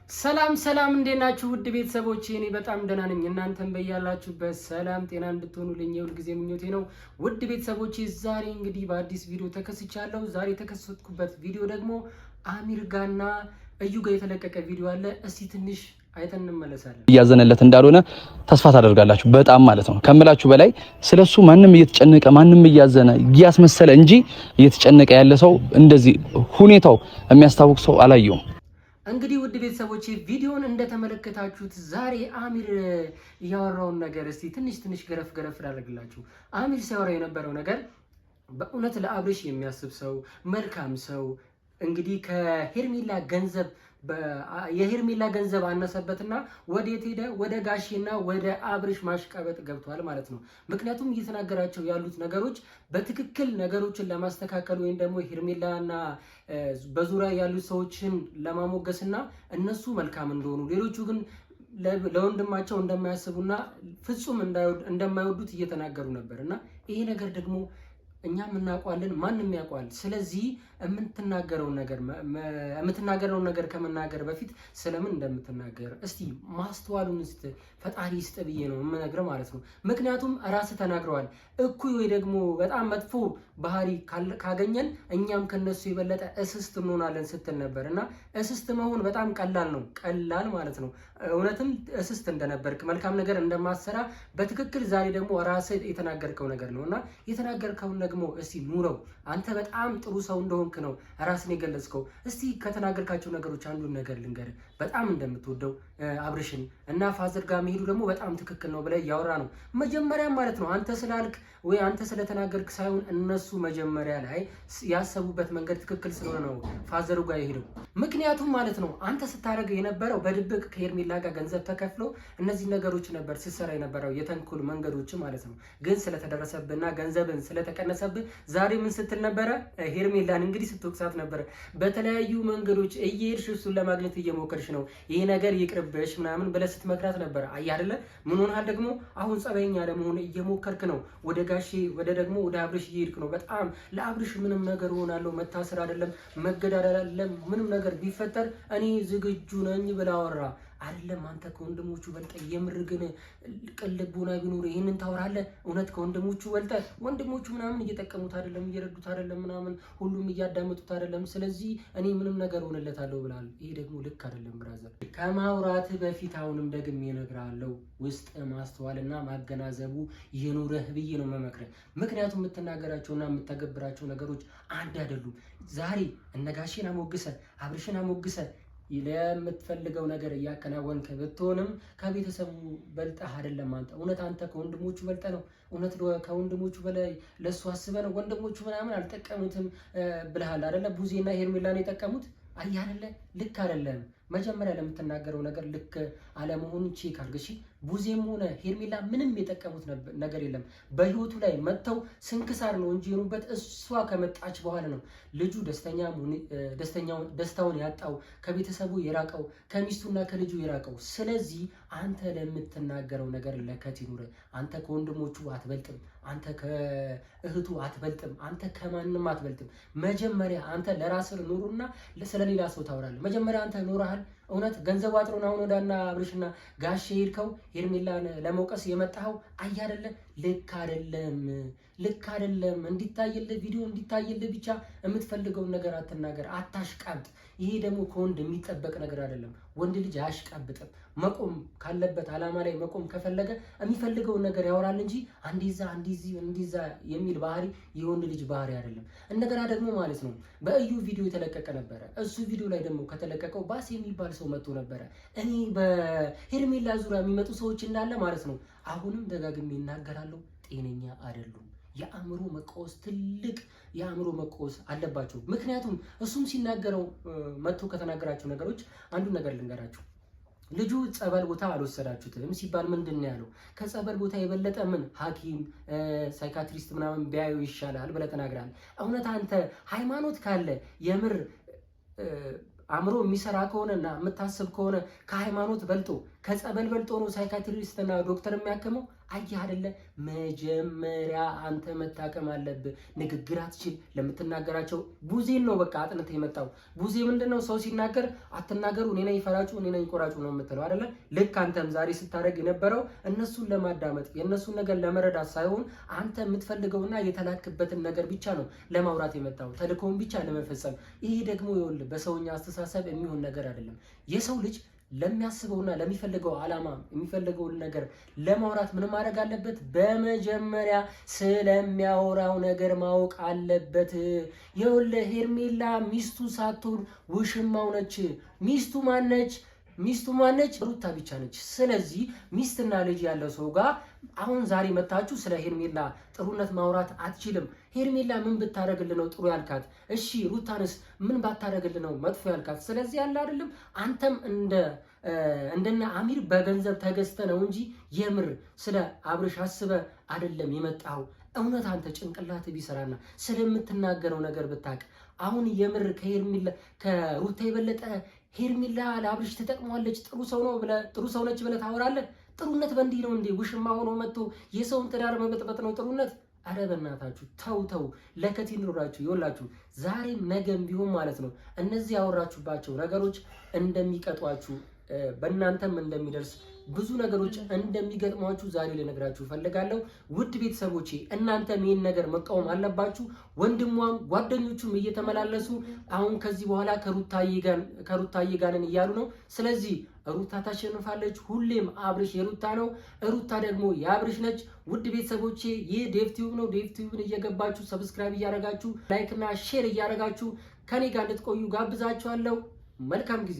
ሰላም እንዴት ናችሁ ውድ ቤተሰቦቼ? እኔ በጣም ደህና ነኝ። እናንተም በያላችሁበት ሰላም ጤና እንድትሆኑልኝ የሁል ጊዜ ምኞቴ ነው። ውድ ቤተሰቦቼ ዛሬ እንግዲህ በአዲስ ቪዲዮ ተከስቻለሁ። ዛሬ የተከሰትኩበት ቪዲዮ ደግሞ አሚር ጋርና እዩ ጋር የተለቀቀ ቪዲዮ አለ። እስቲ ትንሽ አይተን እንመለሳለን። እያዘነለት እንዳልሆነ ተስፋ ታደርጋላችሁ በጣም ማለት ነው። ከምላችሁ በላይ ስለሱ ማንም እየተጨነቀ ማንም እያዘነ እያስመሰለ እንጂ እየተጨነቀ ያለ ሰው እንደዚህ ሁኔታው የሚያስታውቅ ሰው አላየውም። እንግዲህ ውድ ቤተሰቦቼ ቪዲዮን እንደተመለከታችሁት ዛሬ አሚር ያወራውን ነገር እስቲ ትንሽ ገረፍ ላደርግላችሁ። አሚር ሲያወራ የነበረው ነገር በእውነት ለአብርሽ የሚያስብ ሰው፣ መልካም ሰው እንግዲህ ከሄርሜላ ገንዘብ የሄርሜላ ገንዘብ አነሰበትና ወዴት ሄደ? ወደ ጋሼና ወደ አብርሽ ማሽቀበጥ ገብቷል ማለት ነው። ምክንያቱም እየተናገራቸው ያሉት ነገሮች በትክክል ነገሮችን ለማስተካከል ወይም ደግሞ ሄርሜላና በዙሪያ ያሉት ሰዎችን ለማሞገስና እነሱ መልካም እንደሆኑ ሌሎቹ ግን ለወንድማቸው እንደማያስቡና ፍጹም እንደማይወዱት እየተናገሩ ነበር እና ይሄ ነገር ደግሞ እኛም እናውቀዋለን፣ ማንም ያውቀዋል። ስለዚህ የምትናገረውን ነገር ከመናገር በፊት ስለምን እንደምትናገር እስቲ ማስተዋሉን ፈጣሪ ይስጥ ብዬ ነው የምነግርህ ማለት ነው። ምክንያቱም ራስህ ተናግረዋል። እኩይ ወይ ደግሞ በጣም መጥፎ ባህሪ ካገኘን እኛም ከነሱ የበለጠ እስስት እንሆናለን ስትል ነበር እና እስስት መሆን በጣም ቀላል ነው፣ ቀላል ማለት ነው። እውነትም እስስት እንደነበርክ መልካም ነገር እንደማሰራ በትክክል ዛሬ ደግሞ ራስህ የተናገርከው ነገር ነው እና የተናገርከውን ደግሞ እስቲ ኑረው። አንተ በጣም ጥሩ ሰው እንደሆንክ ነው ራስን የገለጽከው። እስቲ ከተናገርካቸው ነገሮች አንዱን ነገር ልንገርህ። በጣም እንደምትወደው አብርሽን እና ፋዘር ጋር መሄዱ ደግሞ በጣም ትክክል ነው ብለህ ያወራ ነው መጀመሪያ ማለት ነው። አንተ ስላልክ ወይ አንተ ስለተናገርክ ሳይሆን እነሱ መጀመሪያ ላይ ያሰቡበት መንገድ ትክክል ስለሆነ ነው ፋዘሩ ጋር የሄደው። ምክንያቱም ማለት ነው አንተ ስታደርግ የነበረው በድብቅ ከሄርሜላ ጋር ገንዘብ ተከፍሎ እነዚህ ነገሮች ነበር ሲሰራ የነበረው የተንኮል መንገዶች ማለት ነው። ግን ስለተደረሰብህና ገንዘብን ስለተቀነሰብህ ዛሬ ምን ስትል ነበረ? ሄርሜላን እንግዲህ ስትወቅሳት ነበረ። በተለያዩ መንገዶች እየሄድሽ እሱን ለማግኘት እየሞከርሽ ነው፣ ይሄ ነገር ይቅርብሽ ምናምን ብለህ ስትመክራት ነበረ። አይ አይደለ? ምን ሆነሃል ደግሞ? አሁን ጸባይኛ ለመሆን እየሞከርክ ነው። ወደ ጋሼ ወደ አብርሽ እየሄድክ ነው። በጣም ለአብርሽ ምንም ነገር ሆናለሁ፣ መታሰር አይደለም መገዳደል አይደለም፣ ምንም ነገር ቢፈጠር እኔ ዝግጁ ነኝ ብላ አወራ አይደለም። አንተ ከወንድሞቹ በልጠ የምር ግን ቅልቦና ቢኖር ይሄንን ታወራለህ? እውነት ከወንድሞቹ በልጠ ወንድሞቹ ምናምን እየጠቀሙት አይደለም፣ እየረዱት አይደለም፣ ምናምን ሁሉም እያዳመጡት አይደለም። ስለዚህ እኔ ምንም ነገር ሆነለታለሁ ብላል። ይሄ ደግሞ ልክ አይደለም ብራዘር። ከማውራት በፊት አሁንም ደግሜ እነግርሃለሁ፣ ውስጥ ማስተዋልና ማገናዘቡ ይኑርህ ብዬ ነው መመክረህ። ምክንያቱም የምትናገራቸውና የምተገብራቸው ነገሮች አንድ አይደሉም። ዛሬ እነጋሼን አሞግሰ አብርሽን አሞግሰ ለምትፈልገው ነገር እያከናወንክ ብትሆንም ከቤተሰቡ በልጠህ አይደለም። እውነት አንተ ከወንድሞቹ በልጠህ ነው? እውነት ከወንድሞቹ በላይ ለሱ አስበህ ነው? ወንድሞቹ ምናምን አልጠቀሙትም ብለሃል አይደለ? ቡዜና ሄርሜላን የጠቀሙት አይደለ? ልክ አይደለም። መጀመሪያ ለምትናገረው ነገር ልክ አለመሆኑን ቼክ አድርግ እሺ። ቡዜም ሆነ ሄርሜላ ምንም የጠቀሙት ነገር የለም። በህይወቱ ላይ መጥተው ስንክሳር ነው እንጂ የሆኑበት እሷ ከመጣች በኋላ ነው ልጁ ደስታውን ያጣው፣ ከቤተሰቡ የራቀው፣ ከሚስቱና ከልጁ የራቀው። ስለዚህ አንተ ለምትናገረው ነገር ለከት ይኑር። አንተ ከወንድሞቹ አትበልጥም፣ አንተ ከእህቱ አትበልጥም፣ አንተ ከማንም አትበልጥም። መጀመሪያ አንተ ለራስህ ኑሩና ስለሌላ ሰው ታወራለህ። መጀመሪያ አንተ ኖረሃል። እውነት ገንዘብ አጥሮን አሁን ወዳና አብርሽና ጋሼ ሄድከው ሄርሜላን ለመውቀስ የመጣኸው አይደለ? ልክ አይደለም። እንዲታይልህ ቪዲዮ እንዲታይልህ ብቻ የምትፈልገውን ነገር አትናገር፣ አታሽቃብጥ። ይሄ ደግሞ ከወንድ የሚጠበቅ ነገር አይደለም። ወንድ ልጅ አያሽቃብጥም። መቆም ካለበት አላማ ላይ መቆም ከፈለገ የሚፈልገውን ነገር ያወራል እንጂ እንዲዛ የሚል ባህሪ የወንድ ልጅ ባህሪ አይደለም። እንደገና ደግሞ ማለት ነው በእዩ ቪዲዮ የተለቀቀ ነበረ። እሱ ቪዲዮ ላይ ደግሞ ከተለቀቀው ባስ የሚባል ሰው መጥቶ ነበረ። እኔ በሄርሜላ ዙሪያ የሚመጡ ሰዎች እንዳለ ማለት ነው አሁንም ደጋግሜ እናገራለሁ፣ ጤነኛ አይደሉም። የአእምሮ መቃወስ፣ ትልቅ የአእምሮ መቃወስ አለባቸው። ምክንያቱም እሱም ሲናገረው መጥቶ ከተናገራቸው ነገሮች አንዱ ነገር ልንገራችሁ። ልጁ ጸበል ቦታ አልወሰዳችሁትም ሲባል ምንድን ነው ያለው? ከጸበል ቦታ የበለጠ ምን ሐኪም ሳይካትሪስት ምናምን ቢያዩ ይሻላል ብለህ ተናግራል። እውነት አንተ ሃይማኖት ካለ የምር አእምሮ የሚሰራ ከሆነና የምታስብ ከሆነ ከሃይማኖት በልጦ ከጸበል በልጦ ነው ሳይካትሪስትና ዶክተር የሚያክመው? አየህ አይደለ? መጀመሪያ አንተ መታከም አለብህ። ንግግር አትችል። ለምትናገራቸው ቡዜን ነው በቃ አጥንት የመጣው ቡዜ ምንድነው? ሰው ሲናገር አትናገሩ፣ እኔ ነኝ ፈራጩ፣ እኔ ነኝ ቆራጩ ነው የምትለው አይደለ? ልክ አንተም ዛሬ ስታደርግ የነበረው እነሱን ለማዳመጥ የእነሱን ነገር ለመረዳት ሳይሆን አንተ የምትፈልገውና የተላክበትን ነገር ብቻ ነው ለማውራት የመጣው፣ ተልእኮውን ብቻ ለመፈጸም። ይሄ ደግሞ ይኸውልህ በሰውኛ አስተሳሰብ የሚሆን ነገር አይደለም። የሰው ልጅ ለሚያስበውና ለሚፈልገው ዓላማ የሚፈልገውን ነገር ለማውራት ምን ማድረግ አለበት? በመጀመሪያ ስለሚያወራው ነገር ማወቅ አለበት። ይኸውልህ ሄርሜላ ሚስቱ ሳትሆን ውሽማው ነች። ሚስቱ ማነች? ሩታ ብቻ ነች። ስለዚህ ሚስትና ልጅ ያለው ሰው ጋር አሁን ዛሬ መታችሁ ስለ ሄርሜላ ጥሩነት ማውራት አትችልም። ሄርሜላ ምን ብታረግልህ ነው ጥሩ ያልካት? እሺ ሩታንስ ምን ባታረግልህ ነው መጥፎ ያልካት? ስለዚህ ያለ አይደለም አንተም እንደነ አሚር በገንዘብ ተገዝተ ነው እንጂ የምር ስለ አብርሽ አስበ አይደለም የመጣው። እውነት አንተ ጭንቅላት ቢሰራና ስለምትናገረው ነገር ብታቅ አሁን የምር ከሩታ የበለጠ ሄርሜላ ለአብርሽ ተጠቅሟለች፣ ጥሩ ሰው ነች ብለህ ታወራለህ? ጥሩነት በእንዲህ ነው እንዴ? ውሽማ ሆኖ መጥቶ የሰውን ትዳር መበጥበጥ ነው ጥሩነት? አረ በእናታችሁ ተው፣ ለከት ይኑራችሁ። ይኸውላችሁ ዛሬም ነገም ቢሆን ማለት ነው እነዚህ ያወራችሁባቸው ነገሮች እንደሚቀጧችሁ በእናንተም እንደሚደርስ ብዙ ነገሮች እንደሚገጥሟችሁ ዛሬ ልነግራችሁ ፈልጋለሁ። ውድ ቤተሰቦቼ እናንተም ይህን ነገር መቃወም አለባችሁ። ወንድሟም ጓደኞቹም እየተመላለሱ አሁን ከዚህ በኋላ ከሩታዬ ጋር ነን እያሉ ነው። ስለዚህ ሩታ ታሸንፋለች። ሁሌም አብርሽ የሩታ ነው፣ ሩታ ደግሞ የአብርሽ ነች። ውድ ቤተሰቦቼ ይህ ዴቭ ቲዩብ ነው። ዴቭ ቲዩብን እየገባችሁ ሰብስክራይብ እያደረጋችሁ ላይክ እና ሼር እያደረጋችሁ ከኔ ጋር እንድትቆዩ ጋብዛችኋለሁ። መልካም ጊዜ